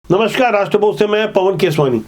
नमस्कार, राष्ट्रभोज से मैं पवन केसवानी।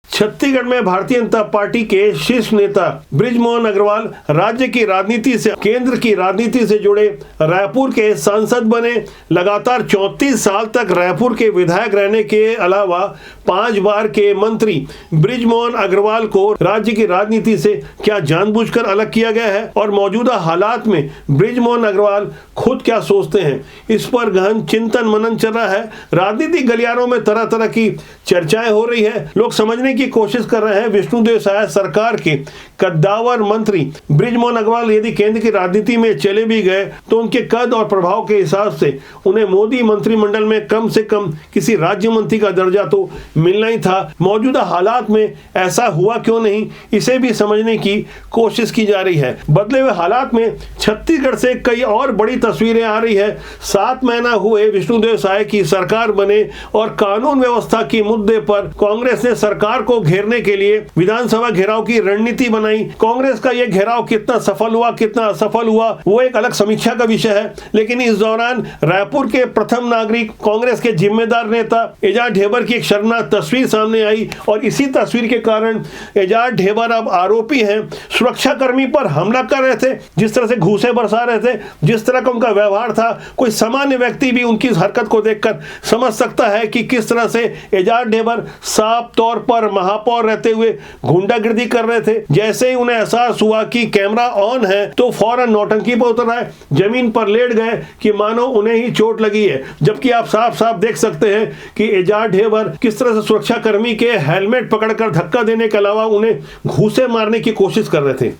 छत्तीसगढ़ में भारतीय जनता पार्टी के शीर्ष नेता बृजमोहन अग्रवाल राज्य की राजनीति से केंद्र की राजनीति से जुड़े रायपुर के सांसद बने। लगातार 34 साल तक रायपुर के विधायक रहने के अलावा 5 बार के मंत्री बृजमोहन अग्रवाल को राज्य की राजनीति से क्या जानबूझकर अलग किया गया है और मौजूदा हालात में बृजमोहन अग्रवाल खुद क्या सोचते हैं, इस पर गहन चिंतन मनन चल रहा है। राजनीतिक गलियारों में तरह तरह की चर्चाएं हो रही है। लोग समझने की कोशिश कर रहे हैं विष्णुदेव साय सरकार के कद्दावर मंत्री बृजमोहन अग्रवाल यदि केंद्र की राजनीति में चले भी गए तो उनके कद और प्रभाव के हिसाब से उन्हें मोदी मंत्रिमंडल में कम से कम किसी राज्य मंत्री का दर्जा तो मिलना ही था। मौजूदा हालात में ऐसा हुआ क्यों नहीं, इसे भी समझने की कोशिश की जा रही है। बदले हुए हालात में छत्तीसगढ़ से कई और बड़ी तस्वीरें आ रही है। 7 महीना हुए विष्णुदेव साय की सरकार बने और कानून व्यवस्था की मुद्दे पर कांग्रेस ने सरकार को घेरने के लिए विधानसभा घेराव की रणनीति बनाई। कांग्रेस का यह घेराव कितना सफल हुआ कितना असफल हुआ वो एक अलग समीक्षा का विषय है, लेकिन इस दौरान रायपुर के प्रथम नागरिक कांग्रेस के जिम्मेदार नेता एजाज ढेबर की एक शर्मनाक तस्वीर सामने आई और इसी तस्वीर के कारण एजाज ढेबर अब आरोपी हैं। सुरक्षाकर्मी पर हमला कर रहे थे, जिस तरह से घूसे बरसा रहे थे, जिस तरह का उनका व्यवहार था, कोई सामान्य व्यक्ति भी उनकी हरकत को देखकर समझ सकता है कि किस तरह से एजाज ढेबर साफ तौर पर महापौर रहते हुए गुंडागिर्दी कर रहे थे। जैसे ही उन्हें एहसास हुआ कि कैमरा ऑन है तो फौरन नौटंकी पर उतर आए, जमीन पर लेट गए कि मानो उन्हें ही चोट लगी है। जबकि आप साफ साफ देख सकते हैं कि एजाज ढेबर किस तरह से सुरक्षा कर्मी के हेलमेट पकड़कर धक्का देने के अलावा उन्हें घूसे मारने की कोशिश कर रहे थे।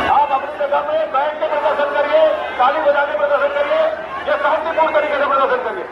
आप अपनी जगह में बैठ के प्रदर्शन करिए, ताली बजाने प्रदर्शन करिए, या शांतिपूर्ण तरीके से प्रदर्शन करिए।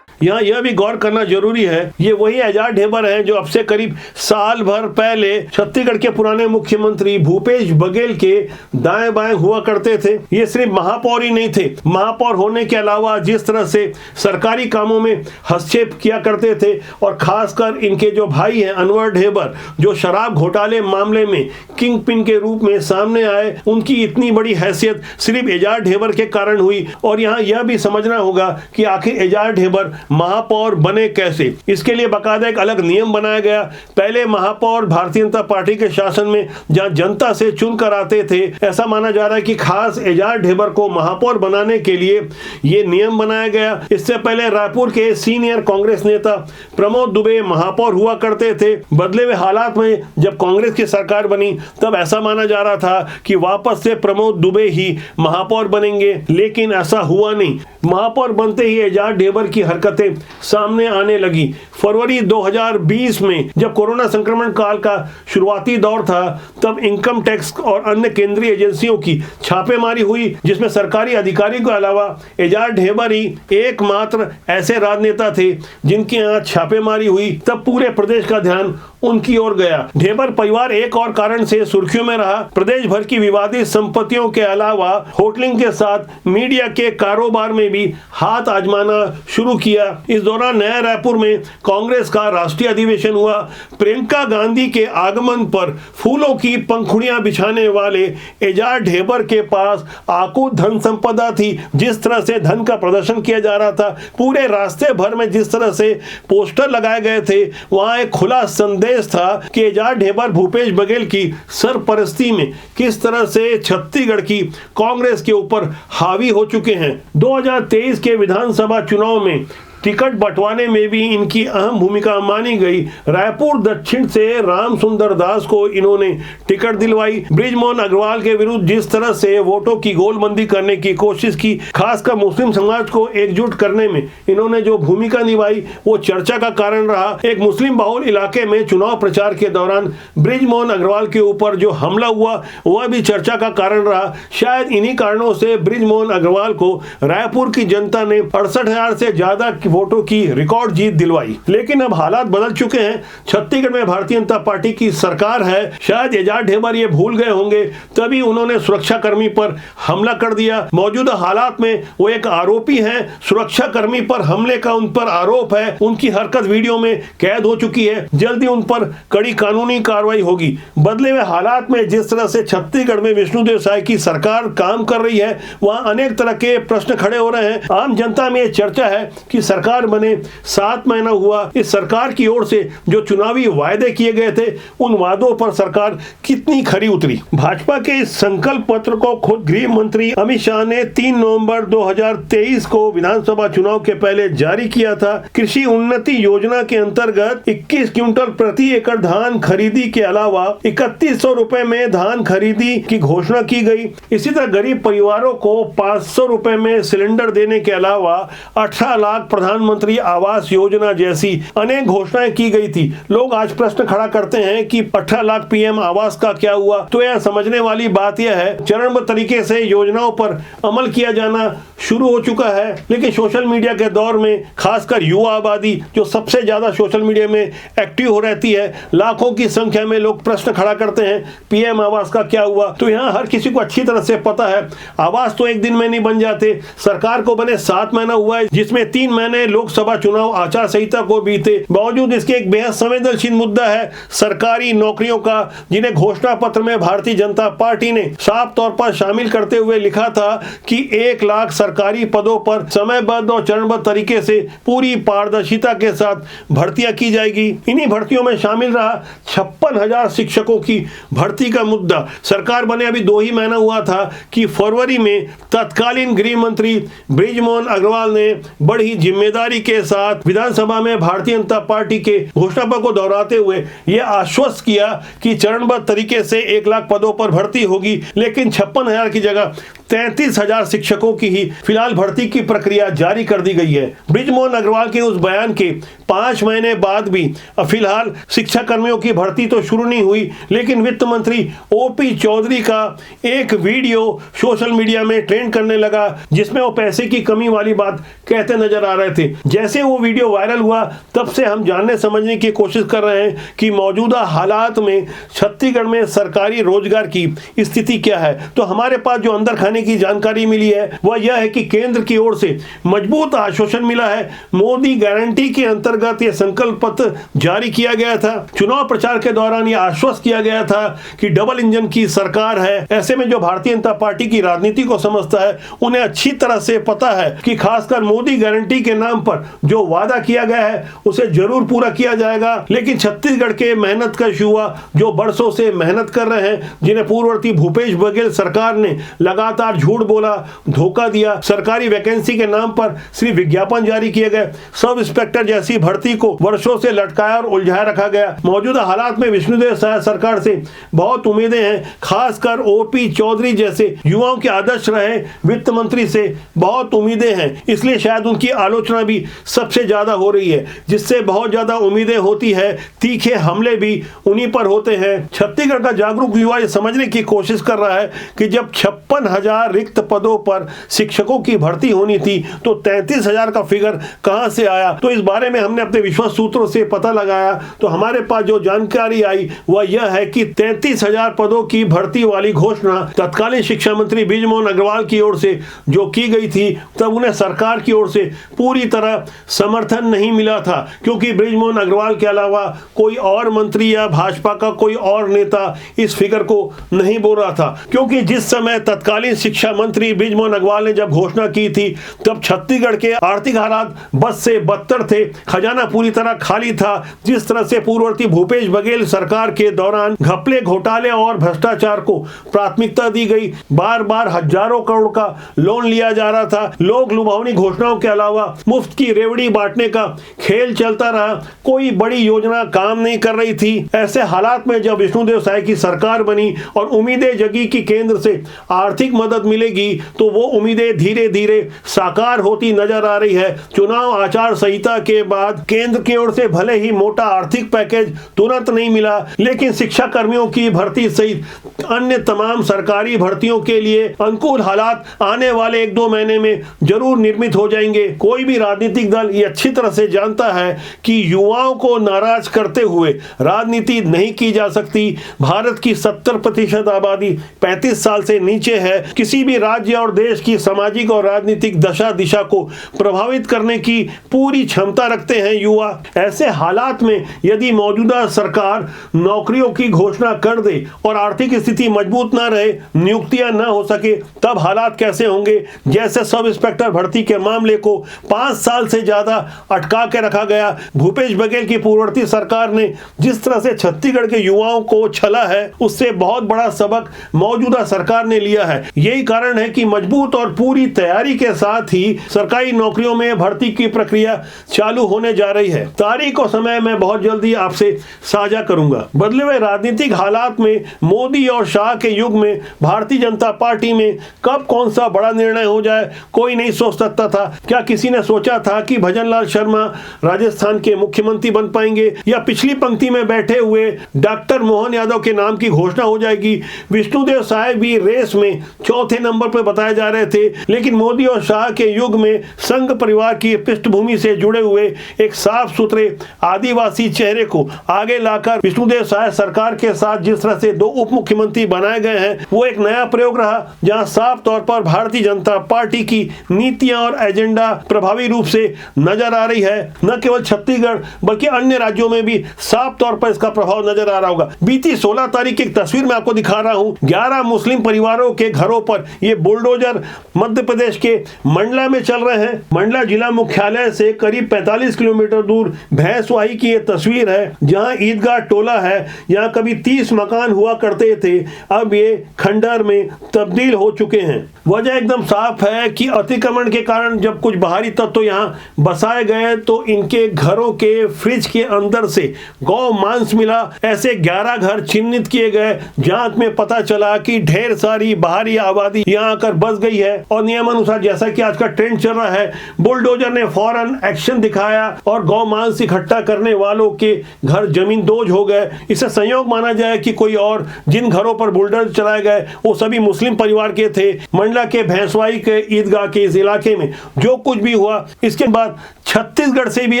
यहाँ यह भी गौर करना जरूरी है, ये वही एजाज ढेबर हैं जो अब से करीब साल भर पहले छत्तीसगढ़ के पुराने मुख्यमंत्री भूपेश बघेल के दाएं बाएं हुआ करते थे। ये सिर्फ महापौर ही नहीं थे, महापौर होने के अलावा जिस तरह से सरकारी कामों में हस्तक्षेप किया करते थे और खासकर इनके जो भाई हैं अनवर ढेबर जो शराब घोटाले मामले में किंग पिन के रूप में सामने आए, उनकी इतनी बड़ी हैसियत सिर्फ एजाज ढेबर के कारण हुई। और यहाँ यह भी समझना होगा कि आखिर एजाज ढेबर महापौर बने कैसे। इसके लिए बाकायदा एक अलग नियम बनाया गया। पहले महापौर भारतीय जनता पार्टी के शासन में जहां जनता से चुनकर आते थे, ऐसा माना जा रहा है कि खास एजाज ढेबर को महापौर बनाने के लिए यह नियम बनाया गया। इससे पहले रायपुर के सीनियर कांग्रेस नेता प्रमोद दुबे महापौर हुआ करते थे। बदले हुए हालात में जब कांग्रेस की सरकार बनी तब ऐसा माना जा रहा था कि वापस से प्रमोद दुबे ही महापौर बनेंगे, लेकिन ऐसा हुआ नहीं। महापौर बनते ही एजाज ढेबर की हरकतें सामने आने लगी। फरवरी 2020 में जब कोरोना संक्रमण काल का शुरुआती दौर था तब इनकम टैक्स और अन्य केंद्रीय एजेंसियों की छापेमारी हुई, जिसमें सरकारी अधिकारी के अलावा एजाज ढेबर ही एकमात्र ऐसे राजनेता थे जिनके यहाँ छापेमारी हुई। तब पूरे प्रदेश का ध्यान उनकी ओर गया। ढेबर परिवार एक और कारण से सुर्खियों में रहा। प्रदेश भर की विवादित संपत्तियों के अलावा होटलिंग के साथ मीडिया के कारोबार में भी हाथ आजमाना शुरू किया। इस दौरान नया रायपुर में कांग्रेस का राष्ट्रीय अधिवेशन हुआ। प्रियंका गांधी के आगमन पर फूलों की पंखुड़ियां बिछाने वाले एजाज ढेबर के पास आकुल धन संपदा थी। जिस तरह से धन का प्रदर्शन किया जा रहा था, पूरे रास्ते भर में जिस तरह से पोस्टर लगाए गए थे, वहां एक खुला संदेश था कि एजाज ढेबर भूपेश बघेल की सरपरस्ती में किस तरह से छत्तीसगढ़ की कांग्रेस के ऊपर हावी हो चुके हैं। 2023 के विधानसभा चुनाव में टिकट बंटवाने में भी इनकी अहम भूमिका मानी गई। रायपुर दक्षिण से राम सुंदर दास को इन्होंने टिकट दिलवाई। बृजमोहन अग्रवाल के विरुद्ध जिस तरह से वोटों की गोलबंदी करने की कोशिश की, खासकर मुस्लिम समाज को एकजुट करने में इन्होंने जो भूमिका निभाई वो चर्चा का कारण रहा। एक मुस्लिम बहुल इलाके में चुनाव प्रचार के दौरान बृजमोहन अग्रवाल के ऊपर जो हमला हुआ वह भी चर्चा का कारण रहा। शायद इन्हीं कारणों से बृजमोहन अग्रवाल को रायपुर की जनता ने 68,000 से ज्यादा वोटों की रिकॉर्ड जीत दिलवाई। लेकिन अब हालात बदल चुके हैं। छत्तीसगढ़ में भारतीय जनता पार्टी की सरकार है। शायद एजाज ढेबर ये भूल गए होंगे, तभी उन्होंने सुरक्षा कर्मी पर हमला कर दिया। मौजूदा हालात में वो एक आरोपी हैं। सुरक्षा कर्मी पर हमले का उन पर आरोप है। उनकी हरकत वीडियो में कैद हो चुकी है। जल्दी उन पर कड़ी कानूनी कार्रवाई होगी। बदले हुए हालात में जिस तरह से छत्तीसगढ़ में विष्णुदेव साय की सरकार काम कर रही है, वहां अनेक तरह के प्रश्न खड़े हो रहे हैं। आम जनता में यह चर्चा है कि सरकार बने 7 महीना हुआ, इस सरकार की ओर से जो चुनावी वायदे किए गए थे, उन वादों पर सरकार कितनी खरी उतरी। भाजपा के इस संकल्प पत्र को खुद गृह मंत्री अमित शाह ने 3 नवंबर 2023 को विधानसभा चुनाव के पहले जारी किया था। कृषि उन्नति योजना के अंतर्गत 21 क्विंटल प्रति एकड़ धान खरीदी के अलावा 3100 रुपए में धान खरीदी की घोषणा की गई। इसी तरह गरीब परिवारों को 500 रुपए में सिलेंडर देने के अलावा 18 लाख प्रधानमंत्री आवास योजना जैसी अनेक घोषणाएं की गई थी। लोग आज प्रश्न खड़ा करते हैं कि 18 लाख पीएम आवास का क्या हुआ। तो यह समझने वाली बात यह है, चरणबद्ध तरीके से योजनाओं पर अमल किया जाना शुरू हो चुका है। लेकिन सोशल मीडिया के दौर में खासकर युवा आबादी जो सबसे ज्यादा सोशल मीडिया में एक्टिव हो रहती है, लाखों की संख्या में लोग प्रश्न खड़ा करते हैं, पीएम आवास का क्या हुआ। तो यहाँ हर किसी को अच्छी तरह से पता है, आवास तो एक दिन में नहीं बन जाते। सरकार को बने 7 महीना हुआ है, जिसमें 3 महीने लोकसभा चुनाव आचार संहिता को बीते। बावजूद इसके एक बेहद संवेदनशील मुद्दा है सरकारी नौकरियों का, जिन्हें घोषणा पत्र में भारतीय जनता पार्टी ने साफ तौर पर शामिल करते हुए लिखा था कि 1 लाख सरकारी पदों पर समयबद्ध और चरणबद्ध तरीके से पूरी पारदर्शिता के साथ भर्तियां की जाएगी। इन्हीं भर्तियों में शामिल रहा 56,000 शिक्षकों की भर्ती का मुद्दा। सरकार बने अभी 2 ही महीना हुआ था कि फरवरी में तत्कालीन गृह मंत्री बृजमोहन अग्रवाल ने बड़ी जिम्मेदारी के साथ विधानसभा में भारतीय जनता पार्टी के घोषणा पत्र को दोहराते हुए यह आश्वस्त किया कि चरणबद्ध तरीके से 1 लाख पदों पर भर्ती होगी। लेकिन 56,000 की जगह 33,000 शिक्षकों की ही फिलहाल भर्ती की प्रक्रिया जारी कर दी गई है। बृजमोहन अग्रवाल के उस बयान के 5 महीने बाद भी फिलहाल शिक्षा कर्मियों की भर्ती तो शुरू नहीं हुई। लेकिन वित्त मंत्री ओपी चौधरी का एक वीडियो सोशल मीडिया में ट्रेंड करने लगा, जिसमें वो पैसे की कमी वाली बात कहते नजर आ रहे थे। जैसे वो वीडियो वायरल हुआ, तब से हम जानने समझने की कोशिश कर रहे हैं कि मौजूदा हालात में छत्तीसगढ़ में सरकारी रोजगार की स्थिति क्या है। तो हमारे पास जो अंदर खाने की जानकारी मिली है वह यह है कि केंद्र की ओर से मजबूत आश्वासन मिला है। मोदी गारंटी के अंतर्गत यह संकल्प पत्र जारी किया गया था। चुनाव प्रचार के दौरान यह आश्वस्त किया गया था कि डबल इंजन की सरकार है। ऐसे में जो भारतीय जनता पार्टी की राजनीति को समझता है, उन्हें अच्छी तरह से पता है कि खासकर मोदी गारंटी के नाम पर जो वादा किया गया है उसे जरूर पूरा किया जाएगा। लेकिन छत्तीसगढ़ के मेहनत कश युवा जो बरसों से मेहनत कर रहे हैं, जिन्हें पूर्ववर्ती भूपेश बघेल सरकार ने लगातार झूठ बोला, धोखा दिया, सरकारी वैकेंसी के नाम पर सिर्फ विज्ञापन जारी किए गए, सब इंस्पेक्टर जैसी भर्ती को वर्षों से लटकाया और उलझाया रखा गया। मौजूदा हालात में विष्णुदेव साय सरकार से बहुत उम्मीदें हैं। खासकर ओपी चौधरी जैसे युवाओं के आदर्श रहे वित्त मंत्री से बहुत उम्मीदें हैं। इसलिए शायद उनकी आलोचना भी सबसे ज्यादा हो रही है। जिससे बहुत ज्यादा उम्मीदें होती है, तीखे हमले भी उन्हीं पर होते हैं। छत्तीसगढ़ का जागरूक युवा ये समझने की कोशिश कर रहा है कि जब 56,000 रिक्त पदों पर शिक्षकों की भर्ती होनी थी, तो 33,000 का फिगर कहां से आया। तो इस बारे में हमने अपने विश्वस्त सूत्रों से पता लगाया, तो हमारे पास जो जानकारी आई वह यह है कि 33,000 पदों की भर्ती वाली घोषणा तत्कालीन शिक्षा मंत्री बृजमोहन अग्रवाल की ओर से जो की गई थी, तब उन्हें सरकार की ओर से पूरी तरह समर्थन नहीं मिला था, क्योंकि बृजमोहन अग्रवाल के अलावा कोई और मंत्री या भाजपा का कोई और नेता इस फिगर को नहीं बोल रहा था। क्योंकि जिस समय तत्कालीन शिक्षा मंत्री बृजमोहन अग्रवाल ने जब घोषणा की थी, तब छत्तीसगढ़ के आर्थिक हालात बद से बदतर थे, खजाना पूरी तरह खाली था। जिस तरह से पूर्ववर्ती भूपेश बघेल सरकार के दौरान घपले, घोटाले और भ्रष्टाचार को प्राथमिकता दी गई, बार बार हजारों करोड़ का लोन लिया जा रहा था, लोग लुभावनी घोषणाओं के अलावा मुफ्त की रेवड़ी बांटने का खेल चलता रहा, कोई बड़ी योजना काम नहीं कर रही थी। ऐसे हालात में जब विष्णुदेव साय की सरकार बनी और उम्मीदें जगी कि केंद्र से आर्थिक मदद मिलेगी, तो वो उम्मीदें धीरे धीरे साकार होती नजर आ रही है। चुनाव आचार संहिता के बाद बाद केंद्र की ओर से भले ही मोटा आर्थिक पैकेज तुरंत नहीं मिला, लेकिन शिक्षा कर्मियों की भर्ती सहित अन्य तमाम सरकारी भर्तियों के लिए अनुकूल हालात आने वाले 1-2 महीने में जरूर निर्मित हो जाएंगे। कोई भी राजनीतिक दल ये अच्छी तरह से जानता है कि युवाओं को नाराज करते हुए राजनीति नहीं की जा सकती। भारत की 70% आबादी 35 साल से नीचे है। किसी भी राज्य और देश की सामाजिक और राजनीतिक दशा दिशा को प्रभावित करने की पूरी क्षमता रखते हैं युवा। ऐसे हालात में यदि मौजूदा सरकार नौकरियों की घोषणा कर दे और आर्थिक स्थिति मजबूत ना रहे, नियुक्तियां ना हो सके, तब हालात कैसे होंगे। जैसे सब इंस्पेक्टर भर्ती के मामले को 5 साल से ज्यादा अटका के रखा गया। भूपेश बघेल की पूर्ववर्ती सरकार ने जिस तरह से छत्तीसगढ़ के युवाओं को छला है, उससे बहुत बड़ा सबक मौजूदा सरकार ने लिया है। यही कारण है कि मजबूत और पूरी तैयारी के साथ ही सरकारी नौकरियों में भर्ती की प्रक्रिया चालू होने जा रही है। तारीख और समय मैं बहुत जल्दी आपसे साझा करूंगा। बदले हुए राजनीतिक हालात में मोदी और शाह के युग में भारतीय जनता पार्टी में कब कौन सा बड़ा निर्णय हो जाए, कोई नहीं सोच सकता था। क्या किसी ने सोचा था कि भजनलाल शर्मा राजस्थान के मुख्यमंत्री बन पाएंगे, या पिछली पंक्ति में बैठे हुए डॉक्टर मोहन यादव के नाम की घोषणा हो जाएगी। विष्णुदेव साय भी रेस में चौथे नंबर पर बताए जा रहे थे, लेकिन मोदी और शाह के युग में संघ परिवार की पृष्ठभूमि से जुड़े हुए एक साफ सुथरे आदिवासी चेहरे को आगे लाकर विष्णुदेव साय सरकार के साथ जिस तरह से 2 उप मुख्यमंत्री बनाए गए हैं, वो एक नया प्रयोग रहा, जहां साफ तौर पर भारतीय जनता पार्टी की नीतियां और एजेंडा प्रभावी रूप से नजर आ रही है। न केवल छत्तीसगढ़ बल्कि अन्य राज्यों में भी साफ तौर पर इसका प्रभाव नजर आ रहा होगा। बीती 16 तारीख की एक तस्वीर मैं आपको दिखा रहा हूं। 11 मुस्लिम परिवारों के घरों पर ये बुलडोजर मध्य प्रदेश के मंडला में चल रहे हैं। मंडला जिला मुख्यालय से करीब 45 किलोमीटर दूर भैंसवाही की ये तस्वीर है, जहां ईदगाह टोला है। यहाँ कभी 30 मकान हुआ करते थे, अब ये खंडहर में तब्दील हो चुके हैं। वजह एकदम साफ है कि अतिक्रमण के कारण जब कुछ बाहरी तत्व यहाँ बसाए गए तो इनके घरों के फ्रिज के अंदर से गौ मांस मिला। ऐसे 11 घर चिन्हित किए गए। जांच में पता चला कि ढेर सारी बाहरी आबादी यहाँ आकर बस गई है, और नियमानुसार जैसा कि आज का ट्रेंड चल रहा है, बुलडोजर ने फौरन एक्शन दिखाया और गौ मांस इकट्ठा करने वालों के घर जमींदोज हो गए। इसे संयोग माना जाए कि कोई और जिन घरों पर बुलडोजर चलाए गए वो सभी मुस्लिम परिवार के थे। मंडला के भैंसवाही के ईदगाह के इस इलाके में जो कुछ भी हुआ, इसके बाद छत्तीसगढ़ से भी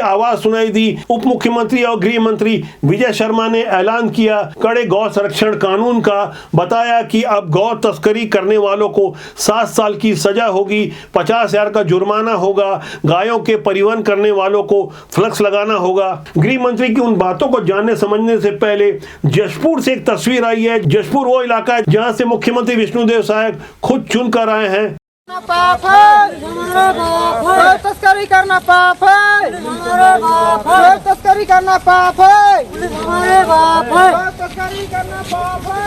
आवाज सुनाई दी। उप मुख्यमंत्री और गृह मंत्री विजय शर्मा ने ऐलान किया कड़े गौ संरक्षण कानून का। बताया कि अब गौ तस्करी करने वालों को 7 साल की सजा होगी, 50,000 का जुर्माना होगा, गायों के परिवहन करने वालों को फ्लक्स लगाना होगा। गृह मंत्री की उन बातों को जानने समझने से पहले जशपुर से एक तस्वीर आई है। जशपुर वो इलाका है जहां से मुख्यमंत्री विष्णुदेव साय खुद चुनकर आए हैं। पाप है, तस्करी करना पाप है, तस्करी करना पाप है, तस्करी करना पाप है,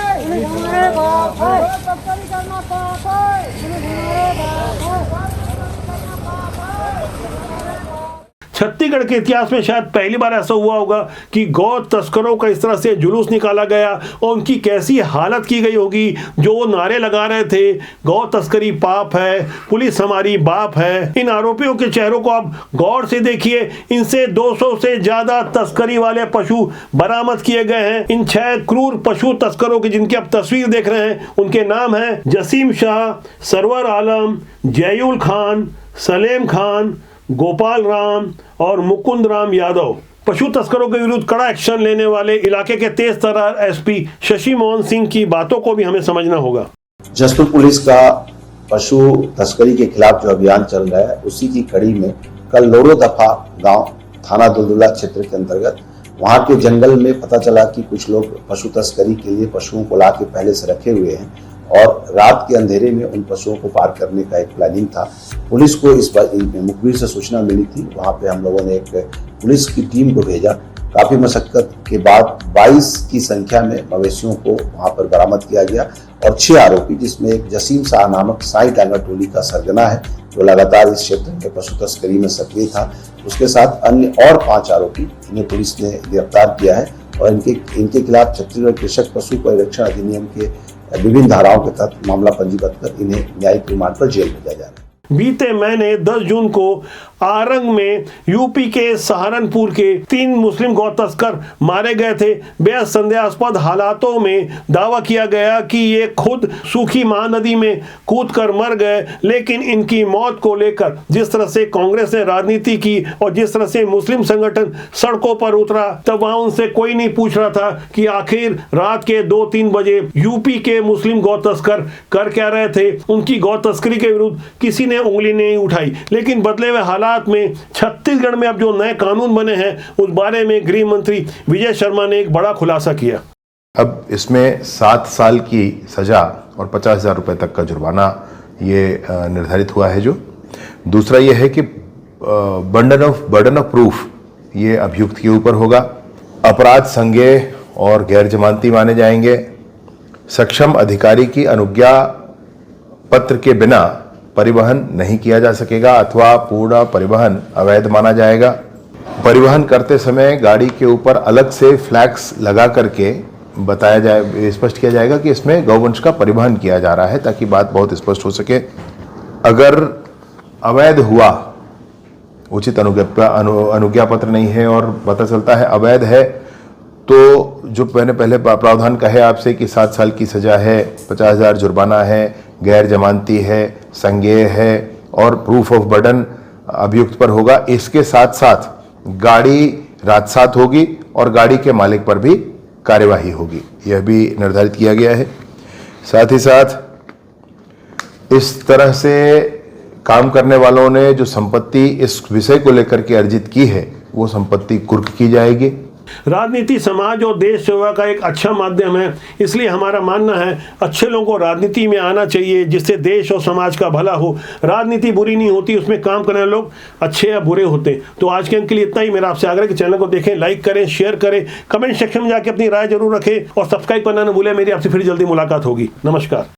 तस्करी करना पाप है। छत्तीसगढ़ के इतिहास में शायद पहली बार ऐसा हुआ होगा कि गौ तस्करों का इस तरह से जुलूस निकाला गया और उनकी कैसी हालत की गई होगी, जो वो नारे लगा रहे थे, गौ तस्करी पाप है, पुलिस हमारी बाप है। इन आरोपियों के चेहरों को आप गौर से देखिए। इनसे 200 से ज्यादा तस्करी वाले पशु बरामद किए गए हैं। इन 6 क्रूर पशु तस्करों की जिनकी आप तस्वीर देख रहे हैं, उनके नाम हैं जसीम शाह, सरवर आलम, जयूल खान, सलेम खान, गोपाल राम और मुकुंद राम यादव। पशु तस्करों के विरुद्ध कड़ा एक्शन लेने वाले इलाके के तेज तर्रार एसपी शशि मोहन सिंह की बातों को भी हमें समझना होगा। जशपुर पुलिस का पशु तस्करी के खिलाफ जो अभियान चल रहा है, उसी की कड़ी में कल लोरो दफा गांव थाना दुलदुला क्षेत्र के अंतर्गत वहां के जंगल में पता चला कि कुछ लोग पशु तस्करी के लिए पशुओं को ला के पहले से रखे हुए हैं और रात के अंधेरे में उन पशुओं को पार करने का एक प्लानिंग था। पुलिस को इस मुखबिर से सूचना मिली थी। वहां पे हम लोगों ने एक पुलिस की टीम को भेजा। काफी मशक्कत के बाद 22 की संख्या में मवेशियों को वहां पर बरामद किया गया और 6 आरोपी, जिसमें एक जसीम शाह नामक साई टांगा टोली का सरगना है जो लगातार इस क्षेत्र में पशु तस्करी में सक्रिय था। उसके साथ अन्य और 5 आरोपी इन्हें पुलिस ने गिरफ्तार किया है और इनके खिलाफ छत्तीसगढ़ कृषक पशु परिरक्षण अधिनियम के विभिन्न धाराओं के तहत मामला पंजीबद्ध कर इन्हें न्यायिक रिमांड पर जेल भेजा जा रहा है। बीते महीने 10 जून को आरंग में यूपी के सहारनपुर के 3 मुस्लिम गौ तस्कर मारे गए थे। बेहद संदेहास्पद हालातों में दावा किया गया कि ये खुद सूखी महानदी में कूदकर मर गए, लेकिन इनकी मौत को लेकर जिस तरह से कांग्रेस ने राजनीति की और जिस तरह से मुस्लिम संगठन सड़कों पर उतरा, तब वहां उनसे कोई नहीं पूछ रहा था कि आखिर रात के 2-3 बजे यूपी के मुस्लिम गौ तस्कर कर क्या रहे थे। उनकी गौ तस्करी के विरुद्ध किसी ने उंगली नहीं उठाई। लेकिन बदले हुए हालात में छत्तीसगढ़ में अब जो नए कानून बने हैं उस बारे में गृह मंत्री विजय शर्मा ने एक बड़ा खुलासा किया। अब इसमें 7 साल की सजा और 50,000 रुपए तक का जुर्माना ये निर्धारित हुआ है। जो दूसरा ये है कि बर्डन ऑफ प्रूफ ये अभियुक्त के ऊपर होगा। अपराध संज्ञेय और गैर जमानती माने जाएंगे। सक्षम अधिकारी की अनुज्ञा पत्र के बिना परिवहन नहीं किया जा सकेगा अथवा पूरा परिवहन अवैध माना जाएगा। परिवहन करते समय गाड़ी के ऊपर अलग से फ्लैग्स लगा करके बताया जाए, स्पष्ट किया जाएगा कि इसमें गौवंश का परिवहन किया जा रहा है, ताकि बात बहुत स्पष्ट हो सके। अगर अवैध हुआ, उचित अनुज्ञा पत्र नहीं है और पता चलता है अवैध है, तो जो मैंने पहले प्रावधान कहे आपसे कि 7 साल की सजा है, 50,000 जुर्माना है, गैर जमानती है, संज्ञेय है और प्रूफ ऑफ बर्डन अभियुक्त पर होगा। इसके साथ साथ गाड़ी राजसात होगी और गाड़ी के मालिक पर भी कार्यवाही होगी, यह भी निर्धारित किया गया है। साथ ही साथ इस तरह से काम करने वालों ने जो संपत्ति इस विषय को लेकर के अर्जित की है, वो संपत्ति कुर्क की जाएगी। राजनीति समाज और देश सेवा का एक अच्छा माध्यम है, इसलिए हमारा मानना है अच्छे लोगों को राजनीति में आना चाहिए, जिससे देश और समाज का भला हो। राजनीति बुरी नहीं होती, उसमें काम करने वाले लोग अच्छे या बुरे होते हैं। तो आज के अंक के लिए इतना ही। मेरा आपसे आग्रह कि चैनल को देखें, लाइक करें, शेयर करें, कमेंट सेक्शन में जाके अपनी राय जरूर रखें और सब्सक्राइब करना न भूलें। मेरी आपसे फिर जल्दी मुलाकात होगी। नमस्कार।